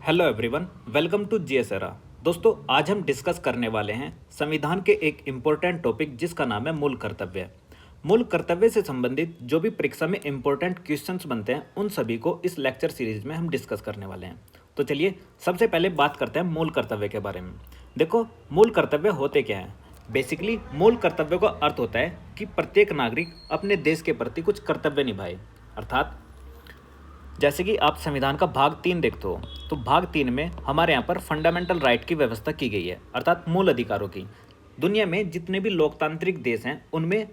Hello everyone, welcome to जीएसएरा। दोस्तों, आज हम डिस्कस करने वाले हैं संविधान के एक इम्पोर्टेंट टॉपिक जिसका नाम है मूल कर्तव्य। मूल कर्तव्य से संबंधित जो भी परीक्षा में इम्पोर्टेंट क्वेश्चंस बनते हैं उन सभी को इस लेक्चर सीरीज में हम डिस्कस करने वाले हैं। तो चलिए सबसे पहले बात करते हैं मूल कर्तव्य के बारे में। देखो, मूल कर्तव्य होते क्या हैं। बेसिकली मूल कर्तव्य का अर्थ होता है कि प्रत्येक नागरिक अपने देश के प्रति कुछ कर्तव्य निभाए। अर्थात जैसे कि आप संविधान का भाग 3 देखते हो, तो भाग 3 में हमारे यहाँ पर फंडामेंटल राइट की व्यवस्था की गई है, अर्थात मूल अधिकारों की। दुनिया में जितने भी लोकतांत्रिक देश हैं उनमें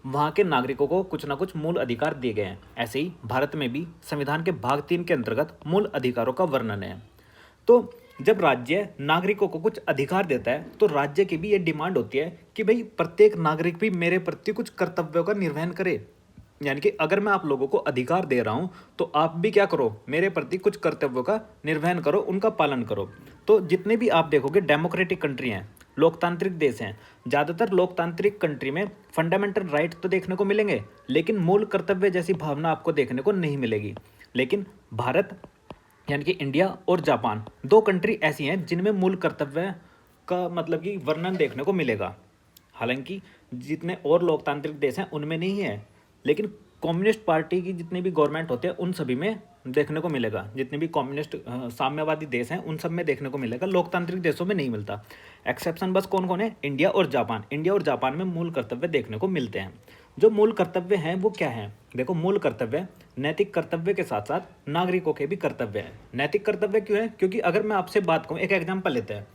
वहाँ के नागरिकों को कुछ ना कुछ मूल अधिकार दिए गए हैं। ऐसे ही भारत में भी संविधान के भाग 3 के अंतर्गत मूल अधिकारों का वर्णन है। तो जब राज्य नागरिकों को कुछ अधिकार देता है तो राज्य की भी ये डिमांड होती है कि भाई प्रत्येक नागरिक भी मेरे प्रति कुछ कर्तव्यों का निर्वहन करे। यानी कि अगर मैं आप लोगों को अधिकार दे रहा हूं तो आप भी क्या करो, मेरे प्रति कुछ कर्तव्यों का निर्वहन करो, उनका पालन करो। तो जितने भी आप देखोगे डेमोक्रेटिक कंट्री हैं, लोकतांत्रिक देश हैं, ज़्यादातर लोकतांत्रिक कंट्री में फंडामेंटल राइट तो देखने को मिलेंगे लेकिन मूल कर्तव्य जैसी भावना आपको देखने को नहीं मिलेगी। लेकिन भारत यानी कि इंडिया और जापान, दो कंट्री ऐसी हैं जिनमें मूल कर्तव्य का मतलब कि वर्णन देखने को मिलेगा। हालांकि जितने और लोकतांत्रिक देश हैं उनमें नहीं है, लेकिन कम्युनिस्ट पार्टी की जितने भी गवर्नमेंट होते हैं उन सभी में देखने को मिलेगा। जितने भी कम्युनिस्ट साम्यवादी देश हैं उन सब में देखने को मिलेगा, लोकतांत्रिक देशों में नहीं मिलता। एक्सेप्शन बस कौन कौन है? इंडिया और जापान। इंडिया और जापान में मूल कर्तव्य देखने को मिलते हैं। जो मूल कर्तव्य हैं वो क्या हैं? देखो, मूल कर्तव्य नैतिक कर्तव्य के साथ साथ नागरिकों के भी कर्तव्य हैं। नैतिक कर्तव्य क्यों है? क्योंकि अगर मैं आपसे बात कहूँ, एक एग्जाम्पल लेते हैं।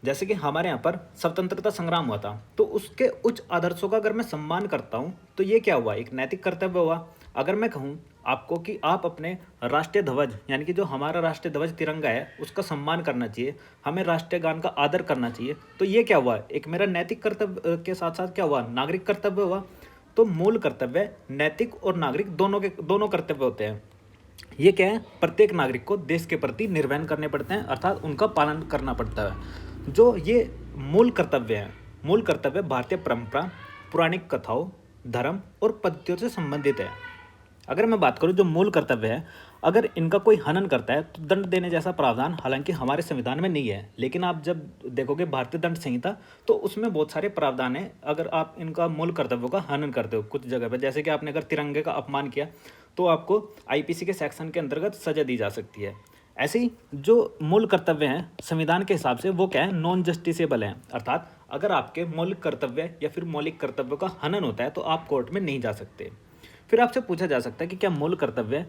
जैसे कि हमारे यहाँ पर स्वतंत्रता संग्राम हुआ था, तो उसके उच्च आदर्शों का अगर मैं सम्मान करता हूँ तो ये क्या हुआ? एक नैतिक कर्तव्य हुआ। अगर मैं कहूँ आपको कि आप अपने राष्ट्रीय ध्वज यानी कि जो हमारा राष्ट्रीय ध्वज तिरंगा है उसका सम्मान करना चाहिए, हमें राष्ट्रीय गान का आदर करना चाहिए, तो ये क्या हुआ? एक मेरा नैतिक कर्तव्य के साथ साथ क्या हुआ? नागरिक कर्तव्य हुआ। तो मूल कर्तव्य नैतिक और नागरिक दोनों कर्तव्य होते हैं। ये क्या है? प्रत्येक नागरिक को देश के प्रति निर्वहन करने पड़ते हैं, अर्थात उनका पालन करना पड़ता है। जो ये मूल कर्तव्य हैं, मूल कर्तव्य भारतीय परंपरा, पौराणिक कथाओं, धर्म और पद्धतियों से संबंधित है। अगर मैं बात करूं जो मूल कर्तव्य है, अगर इनका कोई हनन करता है तो दंड देने जैसा प्रावधान हालांकि हमारे संविधान में नहीं है, लेकिन आप जब देखोगे भारतीय दंड संहिता तो उसमें बहुत सारे प्रावधान है अगर आप इनका मूल कर्तव्यों का हनन करते हो कुछ जगह पर। जैसे कि आपने अगर तिरंगे का अपमान किया तो आपको आईपीसी के सेक्शन के अंतर्गत सजा दी जा सकती है। ऐसे ही जो मूल कर्तव्य हैं संविधान के हिसाब से वो क्या है? नॉन जस्टिसेबल हैं। अर्थात अगर आपके मौलिक कर्तव्य या फिर मौलिक कर्तव्यों का हनन होता है तो आप कोर्ट में नहीं जा सकते। फिर आपसे पूछा जा सकता है कि क्या मूल कर्तव्य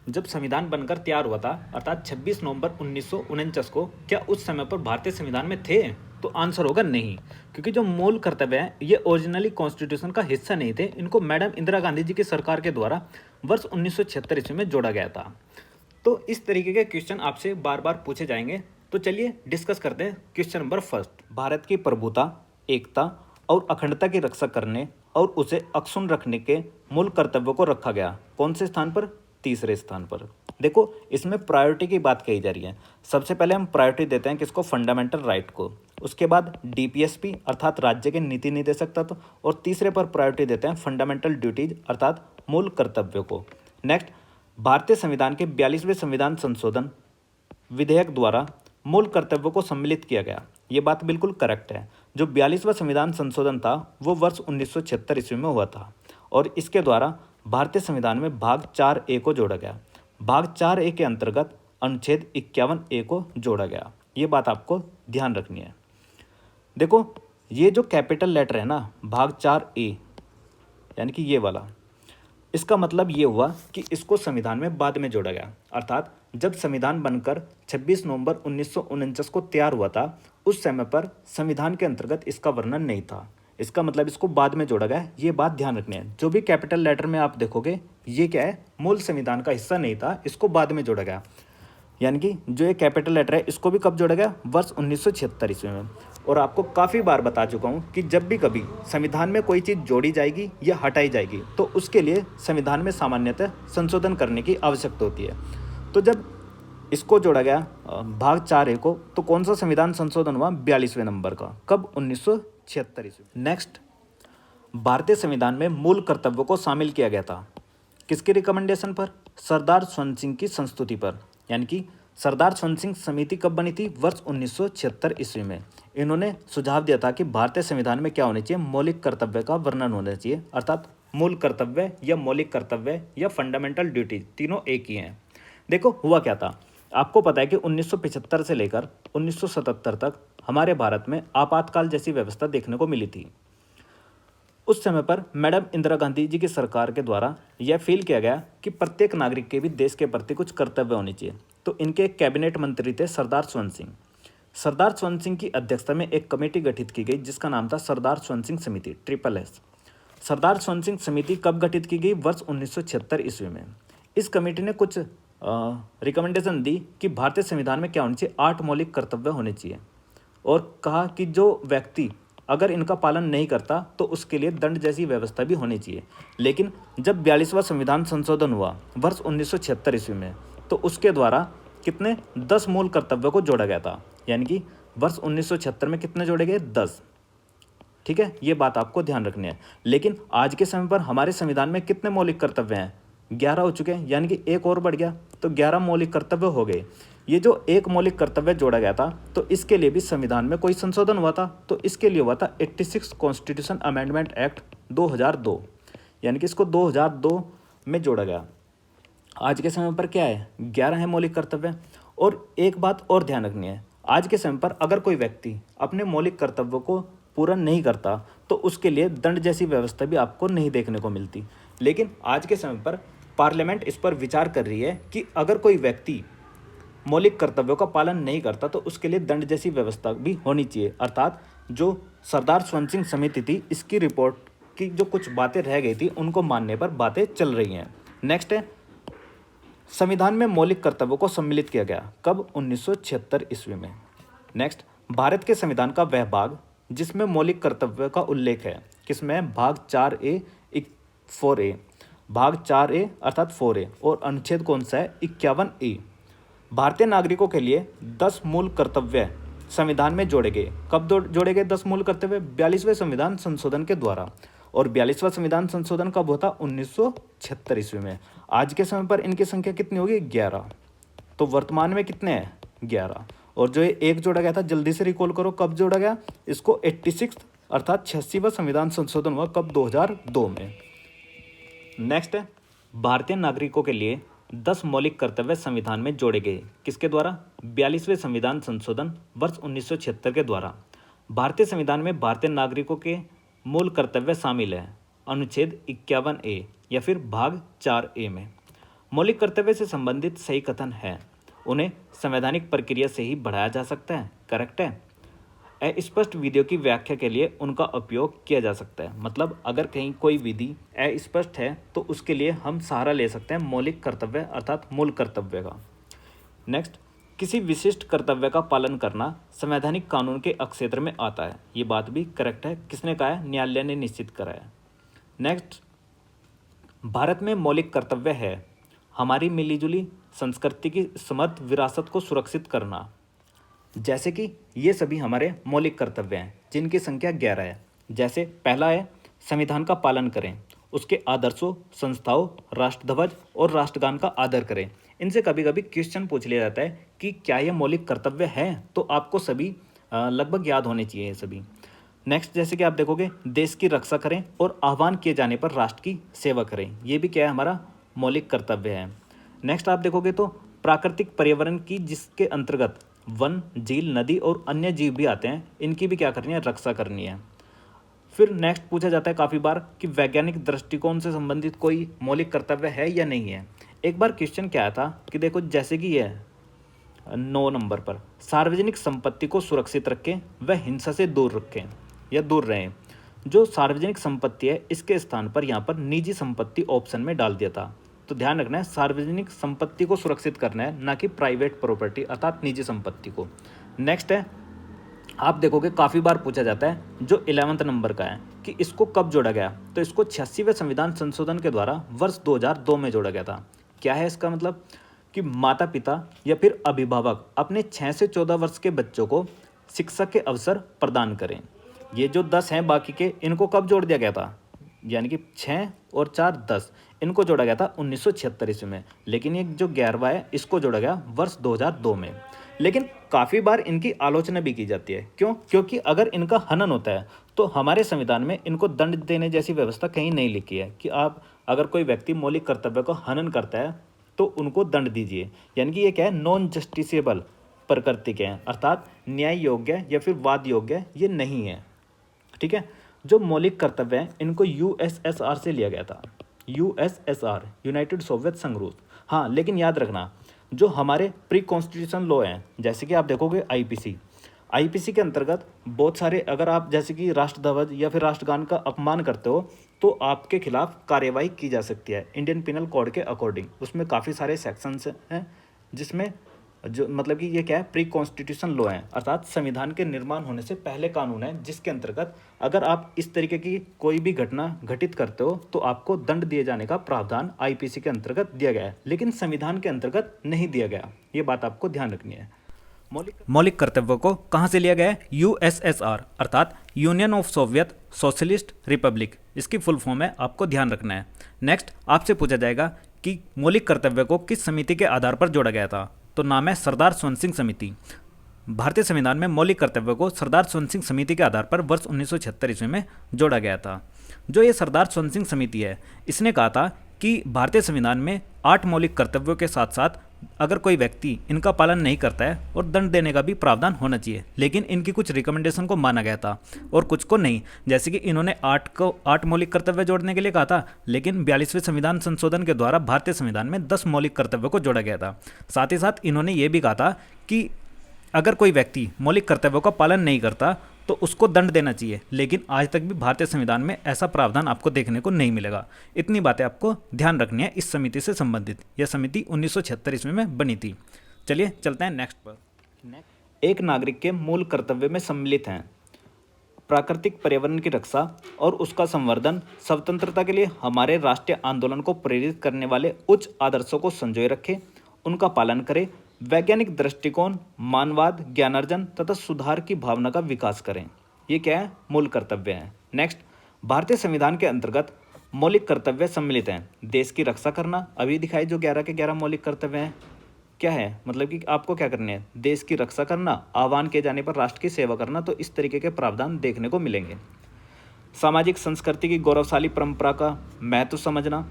जब संविधान बनकर तैयार हुआ था, अर्थात 26 नवंबर 1949 को, क्या उस समय पर भारतीय संविधान में थे? तो आंसर होगा नहीं, क्योंकि जो मूल कर्तव्य हैं ये ओरिजिनली कॉन्स्टिट्यूशन का हिस्सा नहीं थे। इनको मैडम इंदिरा गांधी जी की सरकार के द्वारा वर्ष 1976 ईस्वी में जोड़ा गया था। तो इस तरीके के क्वेश्चन आपसे बार बार पूछे जाएंगे। तो चलिए डिस्कस करते हैं क्वेश्चन नंबर फर्स्ट। भारत की प्रभुता, एकता और अखंडता की रक्षा करने और उसे अक्षुण्ण रखने के मूल कर्तव्यों को रखा गया कौन से स्थान पर? तीसरे स्थान पर। देखो, इसमें प्रायोरिटी की बात कही जा रही है। सबसे पहले हम प्रायोरिटी देते हैं किसको? फंडामेंटल राइट को। उसके बाद डीपीएसपी अर्थात राज्य के नीति निदेशक तत्व, और तीसरे पर प्रायोरिटी देते हैं फंडामेंटल ड्यूटीज अर्थात मूल कर्तव्यों को। नेक्स्ट, भारतीय संविधान के 42वें संविधान संशोधन विधेयक द्वारा मूल कर्तव्यों को सम्मिलित किया गया। ये बात बिल्कुल करेक्ट है। जो 42वां संविधान संशोधन था वो वर्ष 1976 ईस्वी में हुआ था और इसके द्वारा भारतीय संविधान में भाग 4A को जोड़ा गया। भाग 4A के अंतर्गत अनुच्छेद 51A को जोड़ा गया। ये बात आपको ध्यान रखनी है। देखो, ये जो कैपिटल लेटर है ना, भाग 4A यानी कि ये वाला, इसका मतलब ये हुआ कि इसको संविधान में बाद में जोड़ा गया। अर्थात जब संविधान बनकर 26 नवंबर 1949 को तैयार हुआ था उस समय पर संविधान के अंतर्गत इसका वर्णन नहीं था। इसका मतलब इसको बाद में जोड़ा गया। ये बात ध्यान रखनी है। जो भी कैपिटल लेटर में आप देखोगे ये क्या है? मूल संविधान का हिस्सा नहीं था, इसको बाद में जोड़ा गया। यानी कि जो ये कैपिटल लेटर है इसको भी कब जोड़ा गया? वर्ष 1976 ईस्वी में। और आपको काफ़ी बार बता चुका हूँ कि जब भी कभी संविधान में कोई चीज़ जोड़ी जाएगी या हटाई जाएगी तो उसके लिए संविधान में सामान्यतः संशोधन करने की आवश्यकता होती है। तो जब इसको जोड़ा गया भाग 4A को, तो कौन सा संविधान संशोधन हुआ? 42वें नंबर का। कब? 1976 ईस्वी। नेक्स्ट, भारतीय संविधान में मूल कर्तव्यों को शामिल किया गया था किसकी रिकमेंडेशन पर? सरदार स्वर्ण सिंह की संस्तुति पर। यानी कि सरदार स्वर्ण सिंह समिति कब बनी थी? वर्ष 1976 ईस्वी में। इन्होंने सुझाव दिया था कि भारतीय संविधान में क्या होना चाहिए? मौलिक कर्तव्य का वर्णन होना चाहिए, अर्थात मूल कर्तव्य या मौलिक कर्तव्य या फंडामेंटल ड्यूटी, तीनों एक ही हैं। देखो हुआ क्या था, आपको पता है कि 1975 से लेकर 1977 तक हमारे भारत में आपातकाल जैसी व्यवस्था देखने को मिली थी। उस समय पर मैडम इंदिरा गांधी जी की सरकार के द्वारा यह फील किया गया कि प्रत्येक नागरिक के भी देश के प्रति कुछ कर्तव्य होने चाहिए। तो इनके एक कैबिनेट मंत्री थे सरदार स्वर्ण सिंह। सरदार स्वर्ण सिंह की अध्यक्षता में एक कमेटी गठित की गई जिसका नाम था सरदार स्वर्ण सिंह समिति, SSS। सरदार स्वर्ण सिंह समिति कब गठित की गई? वर्ष 1976 ईस्वी में। इस कमेटी ने कुछ रिकमेंडेशन दी कि भारतीय संविधान में क्या होना चाहिए? 8 मौलिक कर्तव्य होने चाहिए, और कहा कि जो व्यक्ति अगर इनका पालन नहीं करता तो उसके लिए दंड जैसी व्यवस्था भी होनी चाहिए। लेकिन जब 42वां संविधान संशोधन हुआ वर्ष 1976 ईस्वी में, तो उसके द्वारा कितने 10 मूल कर्तव्यों को जोड़ा गया था। यानी कि वर्ष 1976 में कितने जोड़े गए? 10। ठीक है, ये बात आपको ध्यान रखनी है। लेकिन आज के समय पर हमारे संविधान में कितने मौलिक कर्तव्य हैं? 11 हो चुके हैं, यानी कि एक और बढ़ गया, तो 11 मौलिक कर्तव्य हो गए। ये जो एक मौलिक कर्तव्य जोड़ा गया था, तो इसके लिए भी संविधान में कोई संशोधन हुआ था। तो इसके लिए हुआ था 86 कॉन्स्टिट्यूशन अमेंडमेंट एक्ट 2002, यानी कि इसको 2002 में जोड़ा गया। आज के समय पर क्या है? 11 है मौलिक कर्तव्य। और एक बात और ध्यान रखनी है, आज के समय पर अगर कोई व्यक्ति अपने मौलिक कर्तव्यों को पूरा नहीं करता तो उसके लिए दंड जैसी व्यवस्था भी आपको नहीं देखने को मिलती। लेकिन आज के समय पर पार्लियामेंट इस पर विचार कर रही है कि अगर कोई व्यक्ति मौलिक कर्तव्यों का पालन नहीं करता तो उसके लिए दंड जैसी व्यवस्था भी होनी चाहिए। अर्थात जो सरदार स्वर्ण सिंह समिति थी, इसकी रिपोर्ट की जो कुछ बातें रह गई थी उनको मानने पर बातें चल रही हैं। नेक्स्ट है, संविधान में मौलिक कर्तव्यों को सम्मिलित किया गया कब? 1976 ईस्वी में। नेक्स्ट, भारत के संविधान का वह भाग जिसमें मौलिक कर्तव्य का उल्लेख है, किसमें? भाग 4A 4A, भाग 4A अर्थात 4A। और अनुच्छेद कौन सा है? 51A। भारतीय नागरिकों के लिए 10 मूल कर्तव्य संविधान में जोड़े गए। कब जोड़े गए 10 मूल कर्तव्य? 42वें संविधान संशोधन के द्वारा। और 42वां संविधान संशोधन कब होता? 1976 ईस्वी में। आज के समय पर इनकी संख्या कितनी होगी? 11। तो वर्तमान में कितने हैं? 11। और जो ये एक जोड़ा गया था, जल्दी से रिकॉल करो कब जोड़ा गया इसको? 86 अर्थात 86वां संविधान संशोधन हुआ कब? 2002 में। नेक्स्ट है, भारतीय नागरिकों के लिए 10 मौलिक कर्तव्य संविधान में जोड़े गए। किसके द्वारा? 42वें संविधान संशोधन वर्ष 1976 के द्वारा। भारतीय संविधान में भारतीय नागरिकों के मूल कर्तव्य शामिल है अनुच्छेद 51A या फिर भाग 4A में। मौलिक कर्तव्य से संबंधित सही कथन है, उन्हें संवैधानिक प्रक्रिया से ही बढ़ाया जा सकता है। करेक्ट है। अस्पष्ट विधियों की व्याख्या के लिए उनका उपयोग किया जा सकता है। मतलब अगर कहीं कोई विधि अस्पष्ट है तो उसके लिए हम सहारा ले सकते हैं मौलिक कर्तव्य अर्थात मूल कर्तव्य का। नेक्स्ट, किसी विशिष्ट कर्तव्य का पालन करना संवैधानिक कानून के अक्षेत्र में आता है। ये बात भी करेक्ट है। किसने कहा है? न्यायालय ने निश्चित करा है। नेक्स्ट, भारत में मौलिक कर्तव्य है हमारी मिलीजुली संस्कृति की समृद्ध विरासत को सुरक्षित करना। जैसे कि ये सभी हमारे मौलिक कर्तव्य हैं जिनकी संख्या 11 है। जैसे पहला है, संविधान का पालन करें, उसके आदर्शों, संस्थाओं, राष्ट्रध्वज और राष्ट्रगान का आदर करें। इनसे कभी कभी क्वेश्चन पूछ लिया जाता है कि क्या ये मौलिक कर्तव्य है, तो आपको सभी लगभग याद होने चाहिए ये सभी। नेक्स्ट, जैसे कि आप देखोगे, देश की रक्षा करें और आह्वान किए जाने पर राष्ट्र की सेवा करें। ये भी क्या है? हमारा मौलिक कर्तव्य है। नेक्स्ट आप देखोगे तो प्राकृतिक पर्यावरण की, जिसके अंतर्गत वन, झील, नदी और अन्य जीव भी आते हैं, इनकी भी क्या करनी है? रक्षा करनी है। फिर नेक्स्ट पूछा जाता है काफ़ी बार कि वैज्ञानिक दृष्टिकोण से संबंधित कोई मौलिक कर्तव्य है या नहीं है। एक बार क्वेश्चन क्या आया था कि देखो, जैसे कि ये 9 नंबर पर, सार्वजनिक संपत्ति को सुरक्षित रखें व हिंसा से दूर रखें या दूर रहें। जो सार्वजनिक संपत्ति है इसके स्थान पर यहाँ पर निजी संपत्ति ऑप्शन में डाल दिया था। तो ध्यान रखना है, सार्वजनिक संपत्ति को सुरक्षित करना है, ना कि प्राइवेट प्रॉपर्टी अर्थात निजी संपत्ति को। नेक्स्ट है, आप देखोगे काफ़ी बार पूछा जाता है जो 11वें नंबर का है कि इसको कब जोड़ा गया, तो इसको 86वें संविधान संशोधन के द्वारा वर्ष 2002 में जोड़ा गया था। क्या है इसका मतलब? कि माता पिता या फिर अभिभावक अपने 6 से 14 वर्ष के बच्चों को शिक्षा के अवसर प्रदान करें। ये जो 10 हैं बाकी के, इनको कब जोड़ दिया गया था? यानी कि 6 और 4 10, इनको जोड़ा गया था 1976 ईस्वी में, लेकिन ये जो 11वां है इसको जोड़ा गया वर्ष 2002 में। लेकिन काफ़ी बार इनकी आलोचना भी की जाती है। क्यों? क्योंकि अगर इनका हनन होता है तो हमारे संविधान में इनको दंड देने जैसी व्यवस्था कहीं नहीं लिखी है कि आप अगर कोई व्यक्ति मौलिक कर्तव्य को हनन करता है तो उनको दंड दीजिए। यानी कि ये क्या है, नॉन जस्टिसेबल प्रकृति के हैं, अर्थात न्याय योग्य या फिर वाद योग्य ये नहीं है। ठीक है। जो मौलिक कर्तव्य हैं इनको यूएसएसआर से लिया गया था, यूएसएसआर, यूनाइटेड सोवियत संघ रूस। हाँ, लेकिन याद रखना जो हमारे प्री कॉन्स्टिट्यूशन लॉ हैं, जैसे कि आप देखोगे आईपीसी के अंतर्गत बहुत सारे, अगर आप जैसे कि राष्ट्रध्वज या फिर राष्ट्रगान का अपमान करते हो तो आपके खिलाफ कार्यवाही की जा सकती है इंडियन पिनल कोड के अकॉर्डिंग। उसमें काफ़ी सारे सेक्शंस हैं जिसमें जो मतलब कि ये क्या है, प्री कॉन्स्टिट्यूशन लॉ है, अर्थात संविधान के निर्माण होने से पहले कानून है, जिसके अंतर्गत अगर आप इस तरीके की कोई भी घटना घटित करते हो तो आपको दंड दिए जाने का प्रावधान आईपीसी के अंतर्गत दिया गया है, लेकिन संविधान के अंतर्गत नहीं दिया गया। ये बात आपको ध्यान रखनी है। मौलिक कर्तव्यों को कहाँ से लिया गया है? यूएसएसआर, अर्थात union of Soviet socialist Republic, इसकी फुल फॉर्म है, आपको ध्यान रखना है। नेक्स्ट आपसे पूछा जाएगा कि मौलिक कर्तव्य को किस समिति के आधार पर जोड़ा गया था, तो नाम है सरदार स्वर्ण सिंह समिति। भारतीय संविधान में मौलिक कर्तव्य को सरदार स्वर्ण सिंह समिति के आधार पर वर्ष 1976 ईस्वी में जोड़ा गया था। जो ये सरदार स्वर्ण सिंह समिति है, इसने कहा था कि भारतीय संविधान में 8 मौलिक कर्तव्यों के साथ साथ अगर कोई व्यक्ति इनका पालन नहीं करता है और दंड देने का भी प्रावधान होना चाहिए, लेकिन इनकी कुछ रिकमेंडेशन को माना गया था और कुछ को नहीं। जैसे कि इन्होंने 8 मौलिक कर्तव्य जोड़ने के लिए कहा था, लेकिन 42वें संविधान संशोधन के द्वारा भारतीय संविधान में 10 मौलिक कर्तव्यों को जोड़ा गया था। साथ ही साथ इन्होंने ये भी कहा था कि अगर कोई व्यक्ति मौलिक कर्तव्यों का पालन नहीं करता तो उसको दंड देना चाहिए, लेकिन आज तक भी भारतीय संविधान में ऐसा प्रावधान आपको देखने को नहीं मिलेगा। इतनी बातें आपको ध्यान रखनी है इस समिति से संबंधित। यह समिति 1976 ईस्वी में बनी थी। चलिए चलते हैं नेक्स्ट पर। एक नागरिक के मूल कर्तव्य में सम्मिलित हैं प्राकृतिक पर्यावरण की रक्षा और उसका संवर्धन, स्वतंत्रता के लिए हमारे राष्ट्रीय आंदोलन को प्रेरित करने वाले उच्च आदर्शों को संजोए रखे, उनका पालन करें, वैज्ञानिक दृष्टिकोण, मानवाद, ज्ञानार्जन तथा सुधार की भावना का विकास करें। ये क्या है? मूल कर्तव्य है। नेक्स्ट, भारतीय संविधान के अंतर्गत मौलिक कर्तव्य सम्मिलित हैं। देश की रक्षा करना, अभी दिखाई जो 11 के 11 मौलिक कर्तव्य हैं, क्या है मतलब कि आपको क्या करने हैं? देश की रक्षा करना, आह्वान किए जाने पर राष्ट्र की सेवा करना, तो इस तरीके के प्रावधान देखने को मिलेंगे। सामाजिक संस्कृति की गौरवशाली परंपरा का महत्व समझना,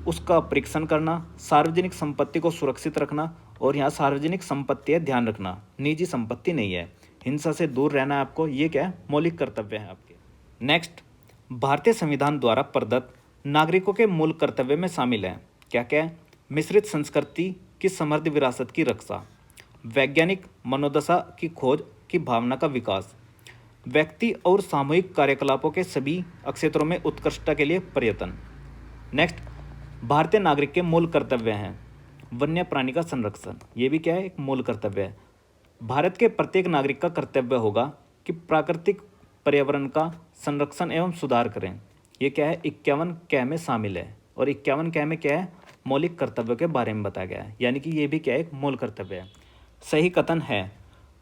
उसका परीक्षण करना, सार्वजनिक संपत्ति को सुरक्षित रखना, और यहाँ सार्वजनिक संपत्ति है, ध्यान रखना, निजी संपत्ति नहीं है, हिंसा से दूर रहना है आपको। ये क्या है? मौलिक कर्तव्य है आपके। नेक्स्ट, भारतीय संविधान द्वारा प्रदत्त नागरिकों के मूल कर्तव्य में शामिल है क्या क्या है? मिश्रित संस्कृति की समृद्ध विरासत की रक्षा, वैज्ञानिक मनोदशा की खोज की भावना का विकास, व्यक्ति और सामूहिक कार्यकलापों के सभी क्षेत्रों में उत्कृष्टता के लिए प्रयत्न। नेक्स्ट, भारतीय नागरिक के मूल कर्तव्य हैं वन्य प्राणी का संरक्षण। ये भी क्या है? एक मूल कर्तव्य है। भारत के प्रत्येक नागरिक का कर्तव्य होगा कि प्राकृतिक पर्यावरण का संरक्षण एवं सुधार करें। ये क्या है? 51 क में शामिल है, और 51 क में क्या है? मौलिक कर्तव्यों के बारे में बताया गया है, यानी कि ये भी क्या है? एक मूल कर्तव्य है। सही कथन है,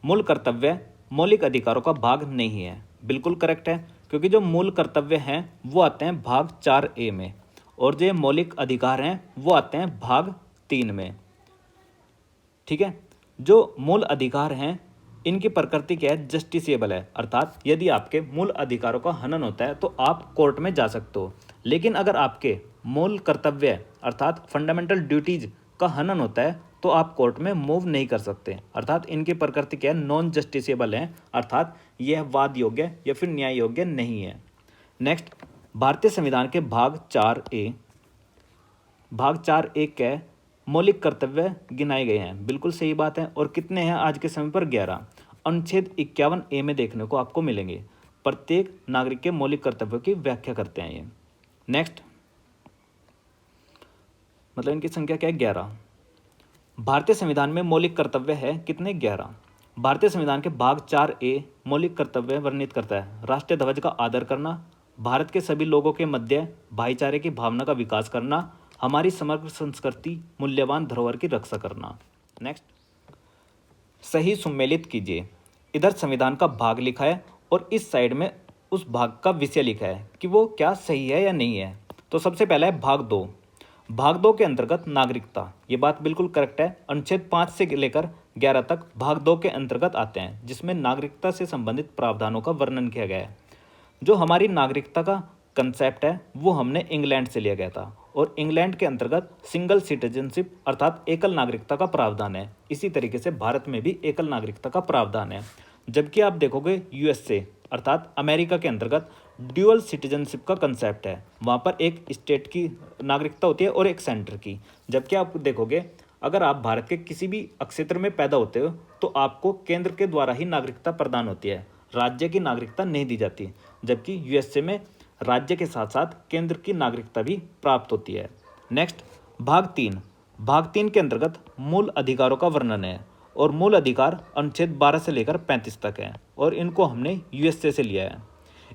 मूल कर्तव्य मौलिक अधिकारों का भाग नहीं है। बिल्कुल करेक्ट है, क्योंकि जो मूल कर्तव्य हैं वो आते हैं भाग 4A में, और जो मौलिक अधिकार हैं वो आते हैं भाग 3 में। ठीक है। जो मूल अधिकार हैं इनकी प्रकृति क्या है? जस्टिसेबल है, अर्थात यदि आपके मूल अधिकारों का हनन होता है तो आप कोर्ट में जा सकते हो, लेकिन अगर आपके मूल कर्तव्य अर्थात फंडामेंटल ड्यूटीज का हनन होता है तो आप कोर्ट में मूव नहीं कर सकते। अर्थात इनकी प्रकृति क्या है? नॉन जस्टिसेबल है, अर्थात यह वाद योग्य या फिर न्याय योग्य नहीं है। नेक्स्ट, भारतीय संविधान के भाग 4A के मौलिक कर्तव्य गिनाए गए हैं। बिल्कुल सही बात है। और कितने हैं आज के समय पर? 11। अनुच्छेद 51A में देखने को आपको मिलेंगे। प्रत्येक नागरिक के मौलिक कर्तव्यों की व्याख्या करते हैं ये। नेक्स्ट, मतलब इनकी संख्या क्या है? 11। भारतीय संविधान में मौलिक कर्तव्य है कितने? 11। भारतीय संविधान के भाग 4A मौलिक कर्तव्य वर्णित करता है राष्ट्रीय ध्वज का आदर करना, भारत के सभी लोगों के मध्य भाईचारे की भावना का विकास करना, हमारी समग्र संस्कृति मूल्यवान धरोहर की रक्षा करना। नेक्स्ट, सही सुमेलित कीजिए। इधर संविधान का भाग लिखा है और इस साइड में उस भाग का विषय लिखा है कि वो क्या सही है या नहीं है। तो सबसे पहला है भाग 2, भाग 2 के अंतर्गत नागरिकता, ये बात बिल्कुल करेक्ट है। अनुच्छेद 5 से लेकर 11 तक भाग 2 के अंतर्गत आते हैं, जिसमें नागरिकता से संबंधित प्रावधानों का वर्णन किया गया है। जो हमारी नागरिकता का कंसेप्ट है वो हमने इंग्लैंड से लिया गया था, और इंग्लैंड के अंतर्गत सिंगल सिटीजनशिप अर्थात एकल नागरिकता का प्रावधान है। इसी तरीके से भारत में भी एकल नागरिकता का प्रावधान है। जबकि आप देखोगे यूएसए अर्थात अमेरिका के अंतर्गत ड्यूअल सिटीजनशिप का कंसेप्ट है। वहाँ पर एक स्टेट की नागरिकता होती है और एक सेंटर की। जबकि आप देखोगे अगर आप भारत के किसी भी क्षेत्र में पैदा होते हो तो आपको केंद्र के द्वारा ही नागरिकता प्रदान होती है, राज्य की नागरिकता नहीं दी जाती। जबकि यूएसए में राज्य के साथ साथ केंद्र की नागरिकता भी प्राप्त होती है। नेक्स्ट भाग 3। भाग 3 के अंतर्गत मूल अधिकारों का वर्णन है, और मूल अधिकार अनुच्छेद 12 से लेकर 35 तक है, और इनको हमने यूएसए से लिया है।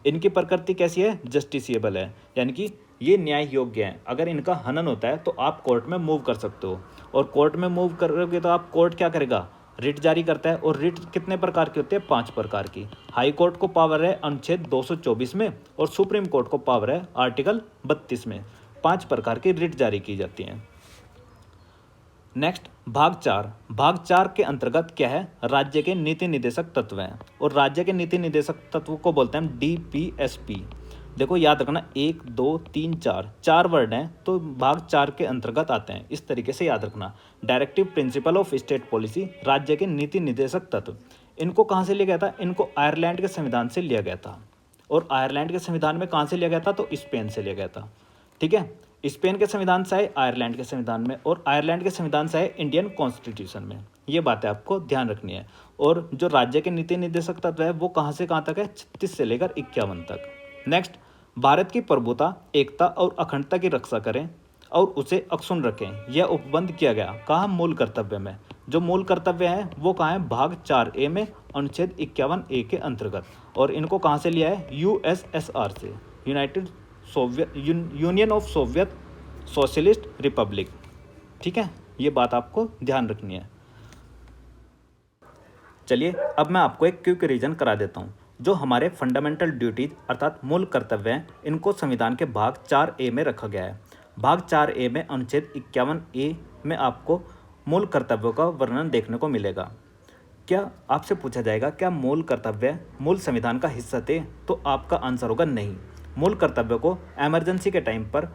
इनकी प्रकृति कैसी है? जस्टिसिएबल है, यानी कि ये न्याय योग्य है। अगर इनका हनन होता है तो आप कोर्ट में मूव कर सकते हो, और कोर्ट में मूव करोगे तो आप कोर्ट क्या करेगा? रिट जारी करता है। और रिट कितने प्रकार की होती है? 5 प्रकार की। हाई कोर्ट को पावर है अनुच्छेद 224 में, और सुप्रीम कोर्ट को पावर है आर्टिकल 32 में। 5 प्रकार की रिट जारी की जाती हैं। नेक्स्ट भाग 4। भाग 4 के अंतर्गत क्या है? राज्य के नीति निर्देशक तत्व हैं, और राज्य के नीति निर्देशक तत्व को बोलते हैं DPSP। देखो याद रखना 1 2 3 4 वर्ड हैं, तो भाग 4 के अंतर्गत आते हैं। इस तरीके से याद रखना। Directive principle of state policy, राज्य के नीति निर्देशक तत्व। इनको कहाँ से लिया गया था? इनको आयरलैंड के संविधान से लिया गया था। और आयरलैंड के संविधान में कहाँ से लिया गया था? तो स्पेन से लिया गया था। ठीक है, स्पेन के संविधान से आए आयरलैंड के संविधान में, और आयरलैंड के संविधान से आए इंडियन कॉन्स्टिट्यूशन में। ये बातें आपको ध्यान रखनी है। और जो राज्य के नीति निर्देशक तत्व है वो कहाँ से कहाँ तक है? 36 से लेकर 51 तक। नेक्स्ट भारत की प्रभुता, एकता और अखंडता की रक्षा करें और उसे अक्षुण्ण रखें, यह उपबंध किया गया। कहाँ? मूल कर्तव्य में। जो मूल कर्तव्य है वो कहाँ है? भाग 4A में अनुच्छेद 51A के अंतर्गत। और इनको कहाँ से लिया है? USSR से, union of Soviet socialist Republic. ठीक है, ये बात आपको ध्यान रखनी है। चलिए अब मैं आपको एक क्विक रिवीजन करा देता हूँ। जो हमारे फंडामेंटल ड्यूटीज अर्थात मूल कर्तव्य हैं, इनको संविधान के भाग 4A में रखा गया है। भाग 4A में अनुच्छेद 51A में आपको मूल कर्तव्यों का वर्णन देखने को मिलेगा। क्या आपसे पूछा जाएगा क्या मूल कर्तव्य मूल संविधान का हिस्सा थे? तो आपका आंसर होगा नहीं। मूल कर्तव्य को इमरजेंसी के टाइम पर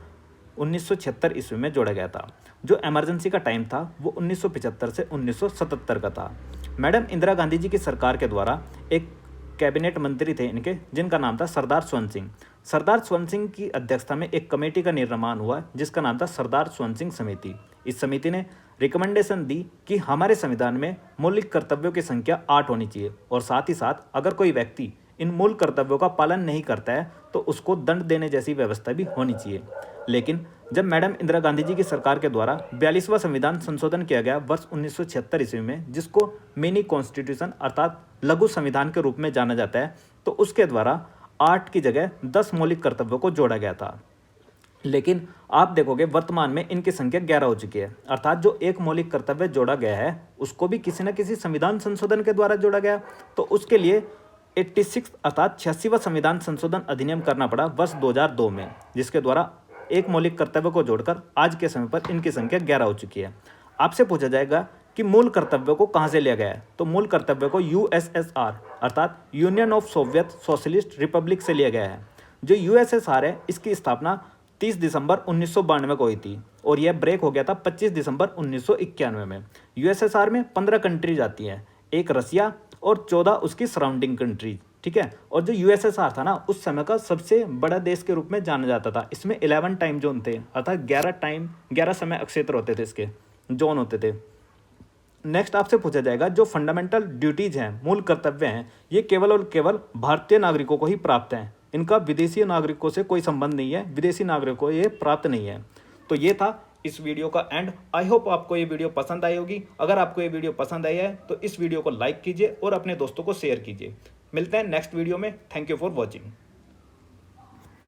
1976 ईस्वी में जोड़ा गया था। जो इमरजेंसी का टाइम था वो 1975 से 1977 का था। मैडम इंदिरा गांधी जी की सरकार के द्वारा एक कैबिनेट मंत्री थे इनके, जिनका नाम था सरदार स्वर्ण सिंह। सरदार स्वर्ण सिंह की अध्यक्षता में एक कमेटी का निर्माण हुआ जिसका नाम था सरदार स्वर्ण सिंह समिति। इस समिति ने रिकमेंडेशन दी कि हमारे संविधान में मौलिक कर्तव्यों की संख्या 8 होनी चाहिए, और साथ ही साथ अगर कोई व्यक्ति इन मूल कर्तव्यों का पालन नहीं करता है तो उसको दंड देने जैसी व्यवस्था भी होनी चाहिए। लेकिन जब मैडम इंदिरा गांधी जी की सरकार के द्वारा 42वां संविधान संशोधन किया गया वर्ष 1976 ईस्वी में, जिसको मिनी कॉन्स्टिट्यूशन अर्थात लघु संविधान के रूप में जाना जाता है, तो उसके द्वारा 8 की जगह 10 मौलिक कर्तव्यों को जोड़ा गया था। लेकिन आप देखोगे वर्तमान में इनकी संख्या 11 हो चुकी है, अर्थात जो एक मौलिक कर्तव्य जोड़ा गया है उसको भी किसी न किसी संविधान संशोधन के द्वारा जोड़ा गया। तो उसके लिए 86 अर्थात 86वां संविधान संशोधन अधिनियम करना पड़ा वर्ष 2002 में, जिसके द्वारा एक मौलिक कर्तव्य को जोड़कर आज के समय पर इनकी संख्या 11 हो चुकी है। आपसे पूछा जाएगा कि मूल कर्तव्य को कहाँ से लिया गया है? तो मूल कर्तव्य को USSR अर्थात union of Soviet socialist Republic से लिया गया है। जो USSR है इसकी स्थापना 30 दिसंबर 1992 को हुई थी, और यह ब्रेक हो गया था 25 दिसंबर 1991 में। USSR में 15 कंट्रीज आती हैं, एक रसिया और 14 उसकी सराउंडिंग कंट्रीज। ठीक है, और जो USSR था ना उस समय का सबसे बड़ा देश के रूप में जाना जाता था। इसमें 11 टाइम जोन थे, अर्थात 11 समय क्षेत्र होते थे, इसके जोन होते थे। नेक्स्ट आपसे पूछा जाएगा जो फंडामेंटल ड्यूटीज हैं, मूल कर्तव्य हैं, ये केवल और केवल भारतीय नागरिकों को ही प्राप्त हैं। इनका विदेशी नागरिकों से कोई संबंध नहीं है, विदेशी नागरिकों को ये प्राप्त नहीं है। तो ये था इस वीडियो का एंड। आई होप आपको ये वीडियो पसंद आई होगी। अगर आपको ये वीडियो पसंद आई है तो इस वीडियो को लाइक कीजिए और अपने दोस्तों को शेयर कीजिए। मिलते हैं नेक्स्ट वीडियो में। Thank you for watching.